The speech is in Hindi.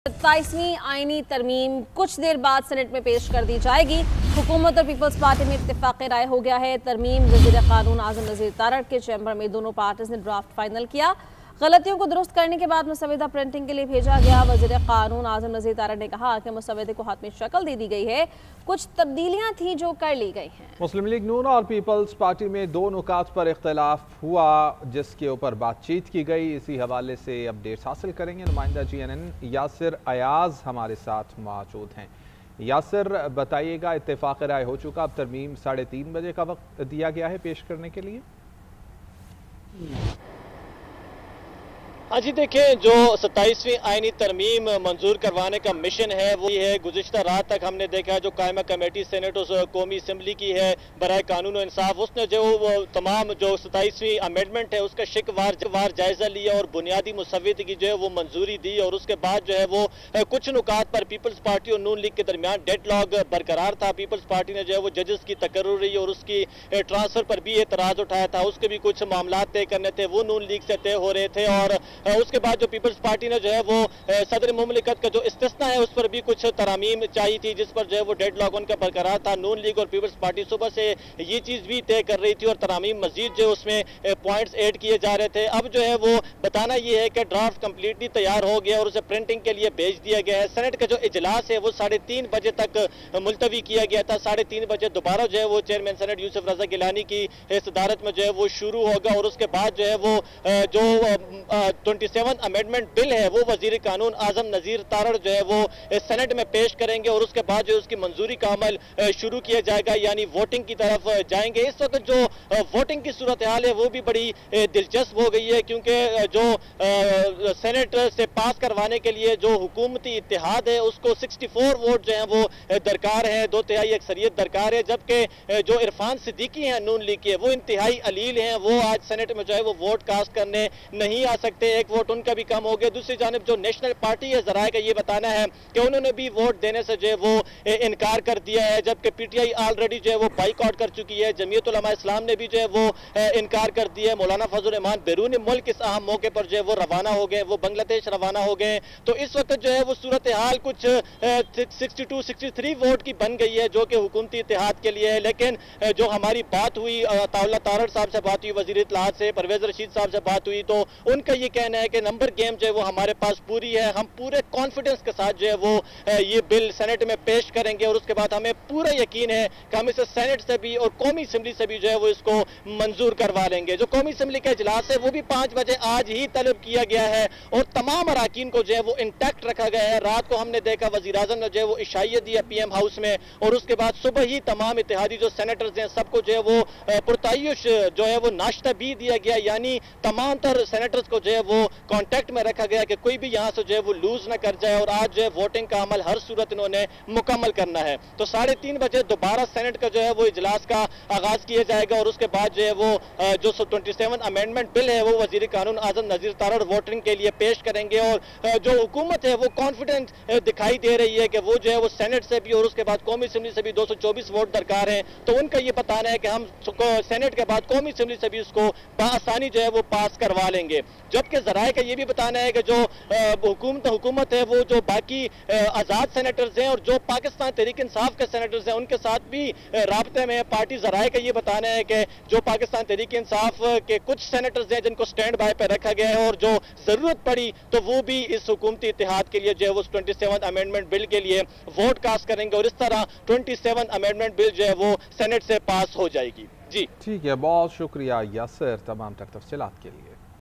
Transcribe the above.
27वीं आईनी तरमीम कुछ देर बाद सेनेट में पेश कर दी जाएगी। हुकूमत और पीपल्स पार्टी में इत्तेफाक राय हो गया है। तरमीम वज़ीर क़ानून आज़म नज़ीर तारड़ के चैम्बर में दोनों पार्टीज ने ड्राफ्ट फाइनल किया। गलतियों को दुरुस्त करने के बाद मुसवदा प्रिंटिंग के लिए भेजा गया। वज़ीर क़ानून आज़म नज़ीर तारड़ ने कहा कि मुसवदे को हाथ में शक्ल दे दी गई है, कुछ तब्दीलियाँ थी जो कर ली गई हैं। मुस्लिम लीग नून और पीपल्स पार्टी में दो नुकात पर इख्तलाफ हुआ जिसके ऊपर बातचीत की गई। इसी हवाले से अपडेट्स हासिल करेंगे। नुमाइंदा GNN यासिर अयाज हमारे साथ मौजूद हैं। यासिर, बताइएगा, इत्तेफाक राय हो चुका, अब तरमीम 3:30 बजे का वक्त दिया गया है पेश करने के लिए। हाँ जी, देखें, जो 27वीं आईनी तरमीम मंजूर करवाने का मिशन है वो ये है। गुज़िश्ता रात तक हमने देखा जो कायमा कमेटी सेनेट और कौमी असम्बली की है बराए कानून और इंसाफ, उसने जो वो तमाम जो 27वीं अमेंडमेंट है उसका शिकवार जायजा लिया और बुनियादी मुसव्वदे की जो है वो मंजूरी दी। और उसके बाद जो है वो कुछ नुकात पर पीपल्स पार्टी और नून लीग के दरमियान डेडलॉक बरकरार था। पीपल्स पार्टी ने जो है वो जजेस की तकर्रुरी और उसकी ट्रांसफर पर भी एतराज उठाया था। उसके भी कुछ मामला तय करने थे, वो नून लीग से तय हो रहे थे। और उसके बाद जो पीपल्स पार्टी ने जो है वो सदर मुमलिकत का जो इस्तिस्ना है उस पर भी कुछ तरामीम चाहिए थी, जिस पर जो है वो डेडलॉक उनका बरकरार था। नून लीग और पीपल्स पार्टी सुबह से ये चीज भी तय कर रही थी और तरामीम मजीद जो उसमें पॉइंट्स ऐड किए जा रहे थे। अब जो है वो बताना ये है कि ड्राफ्ट कंप्लीटली तैयार हो गया और उसे प्रिंटिंग के लिए भेज दिया गया है। सेनेट का जो इजलास है वो 3:30 बजे तक मुलतवी किया गया था। 3:30 बजे दोबारा जो है वो चेयरमैन सेनेट यूसुफ रजा गिलानी की सदारत में जो है वो शुरू होगा और उसके बाद जो है वो जो 27 अमेंडमेंट बिल है वो वजीर कानून आजम नजीर तारड़ जो है वो सेनेट में पेश करेंगे और उसके बाद जो उसकी मंजूरी का अमल शुरू किया जाएगा, यानी वोटिंग की तरफ जाएंगे। इस वक्त जो वोटिंग की सूरत हाल है वो भी बड़ी दिलचस्प हो गई है, क्योंकि जो सेनेट से पास करवाने के लिए जो हुकूमती इत्तेहाद है उसको 64 वोट जो है वो दरकार है, 2/3 अक्सरियत दरकार है। जबकि जो इरफान सिद्दीकी हैं नून लीग के, वो इंतहाई अलील हैं, वो आज सेनेट में जो है वो वोट कास्ट करने नहीं आ सकते। एक वोट उनका भी कम हो गया। दूसरी जानिब जो नेशनल पार्टी है जराए का ये बताना है कि उन्होंने भी वोट देने से जो है वो इनकार कर दिया है, जबकि PTI ऑलरेडी जो है वो बाइकआउट कर चुकी है। जमीयत उलमा इस्लाम ने भी जो है वो इनकार कर दिया है। मौलाना फजल रहमान बैरून मुल्क इस अहम मौके पर जो है वो रवाना हो गए, वो बांग्लादेश रवाना हो गए। तो इस वक्त जो है वो सूरत हाल कुछ 62-63 वोट की बन गई है जो कि हुकूमती इत्तेहाद के लिए है। लेकिन जो हमारी बात हुई ताउला तारड़ साहब से बात हुई, वजीर इत्तलात से परवेज रशीद साहब से बात हुई, तो उनका ये कहना है कि नंबर गेम जो है वो हमारे पास पूरी है। हम पूरे कॉन्फिडेंस के साथ जो है वो ये बिल सेनेट में पेश करेंगे और उसके बाद हमें पूरा यकीन है कि हम इसे सेनेट से भी और कौमी असम्बली से भी जो है वो इसको मंजूर करवा लेंगे। जो कौमी असम्बली का इजलास है वो भी 5 बजे आज ही तलब किया गया है और तमाम अराकीन को जो है वो इंटैक्ट रखा गया है। रात को हमने देखा वज़ीर आज़म ने जो है वो इशाइयत दिया PM हाउस में और उसके बाद सुबह ही तमाम इत्तेहादी जो सेनेटर्स हैं सबको जो है वो पुरतायुश जो है वो नाश्ता भी दिया गया, यानी तमाम तर सेनेटर्स को जो है वो कांटेक्ट में रखा गया कि कोई भी यहां से जो है वो लूज ना कर जाए। और आज जो है वोटिंग का अमल हर सूरत इन्होंने मुकम्मल करना है। तो 3:30 बजे दोबारा सेनेट का जो है वो इजलास का आगाज किया जाएगा और उसके बाद जो है वो जो 27 अमेंडमेंट बिल है वो वजीर कानून आजम नजीर तारड़ वोटिंग के लिए पेश करेंगे। और जो हुकूमत है वो कॉन्फिडेंट दिखाई दे रही है कि वो जो है वो सेनेट से भी और उसके बाद कौमी असम्बली से भी 224 वोट दरकार है। तो उनका ये बताना है कि हम सेनेट के बाद कौमी असम्बली से भी उसको बआसानी जो है वो पास करवा लेंगे। जबकि जराए का ये भी बताना है कि जो हुकूमत है वो जो बाकी आज़ाद सेनेटर्स हैं और जो पाकिस्तान तहरीक इंसाफ के सेनेटर्स हैं उनके साथ भी राब्ते में पार्टी। जराए का ये बताना है कि जो पाकिस्तान तहरीक इंसाफ के कुछ सेनेटर्स हैं जिनको स्टैंड बाय पर रखा गया है और जो जरूरत पड़ी तो वो भी इस हुकूमती इत्तेहाद के लिए जो है वो 27 अमेंडमेंट बिल के लिए वोट कास्ट करेंगे और इस तरह 27 अमेंडमेंट बिल जो है वो सेनेट से पास हो जाएगी। जी ठीक है, बहुत शुक्रिया यासिर तमाम तक तफसीलात के लिए।